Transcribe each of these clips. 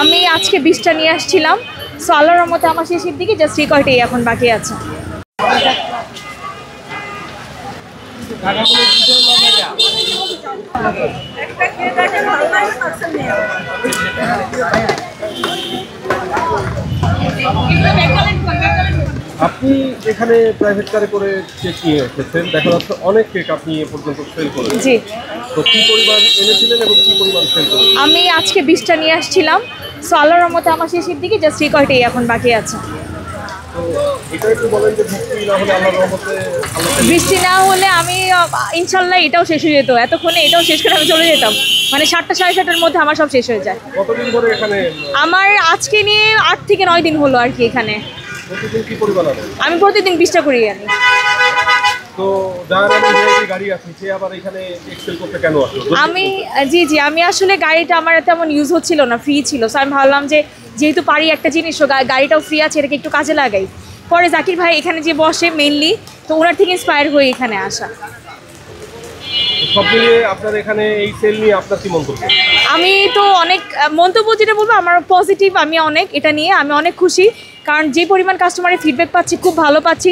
আমি আজকে 20টা নিয়ে আসছিলাম। সো আল্লাহর রহমতে আমার শেষের দিকে জাস্ট রিকর্ডেই এখন বাকি আছে। আপনি এখানে প্রাইভেট কারে করে কেক নিয়ে এসেছেন, দেখা যাচ্ছে অনেক কেক আপনি এ পর্যন্ত সেল করেছেন। জি, তো কি পরিমাণ এনেছিলেন এবং কি পরিমাণ সেল করেছেন? আমি আজকে 20টা নিয়ে আসছিলাম। সো আল্লাহর রহমতে আমার শেষের দিকে জাস্ট রিকর্ডেই এখন বাকি আছে। তো এটা একটু বলেন যে বৃষ্টি না হলে আল্লাহর রহমতে বৃষ্টি না হলে আমি ইনশাল্লাহ এটাও শেষ হয়ে যেত, এতক্ষণে এটাও শেষ করে আমি চলে যেতাম। মানে 7টা সাড়ে 7টার মধ্যে আমার সব শেষ হয়ে যায়। কতদিন ধরে এখানে? আমার আজকে নিয়ে 8 থেকে 9 দিন হলো আর কি এখানে। প্রতিদিন কি পরিমাণ আনেন? আমি প্রতিদিন 20টা করি আনি। তো যার আমার ভিআইপি গাড়ি আছে সে আবার এখানে এক্সেল করতে কেন আসলো? জি আমি আসলে গাড়িটা আমার তেমন ইউজ হচ্ছিল না, ফ্রি ছিল। সো আমি ভাবলাম যে যেহেতু পারি একটা জিনিস, গাড়িটাও ফ্রি আছে, এটাকে একটু কাজে লাগাই। পরে জাকির ভাই এখানে যে বসে মেইনলি, তো ওনার থেকে ইন্সপায়ার হয়ে এখানে আসা। সব মিলিয়ে আপনার এখানে এই সেল নিয়ে আপনার কি মন্তব্য? আমি তো অনেক মন্তব্য যেটা বলবো আমার পজিটিভ, আমি অনেক এটা নিয়ে আমি অনেক খুশি। কারণ যে পরিমাণ কাস্টমারের ফিডব্যাক পাচ্ছি, খুব ভালো পাচ্ছি।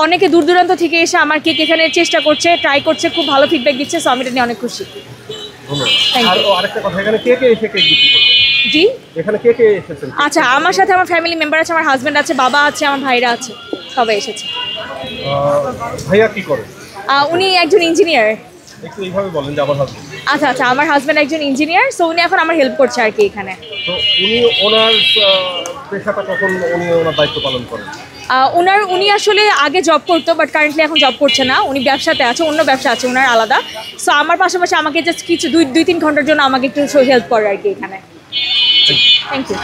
অনেকে দূর দূরান্ত থেকে এসে আমার কেক এখানে চেষ্টা করছে, ট্রাই করছে, খুব ভালো ফিডব্যাক দিচ্ছে। সো আমি এটা নিয়ে অনেক খুশি। আর আরেকটা কথা, এখানে কে কে এসে কেক বিক্রি করছে? জি, এখানে কে কে এসেছেন? আচ্ছা, আমার সাথে আমার ফ্যামিলি মেম্বার আছে, আমার হাজব্যান্ড আছে, বাবা আছে, আমার ভাইরা আছে, সবাই এসেছে। ভাইয়া কি করে? উনি একজন ইঞ্জিনিয়ার। একটু এইভাবে বলেন যে আমার হাজবেন্ড। আচ্ছা, আমার হাজব্যান্ড একজন ইঞ্জিনিয়ার। সো উনি এখন আমার হেল্প করছে আর কি এখানে। তো উনি ওনার পেশাটা কখন উনি ওনার দায়িত্ব পালন করেন? উনি আসলে আগে জব করতো, বাট কারেন্টলি এখন জব করছে না। উনি ব্যবসাতে আছে, অন্য ব্যবসা আছে ওনার আলাদা। সো আমার পাশাপাশি আমাকে জাস্ট কিছু 2-3 ঘন্টার জন্য আমাকে একটু হেল্প করে আর কি এখানে। Thank you.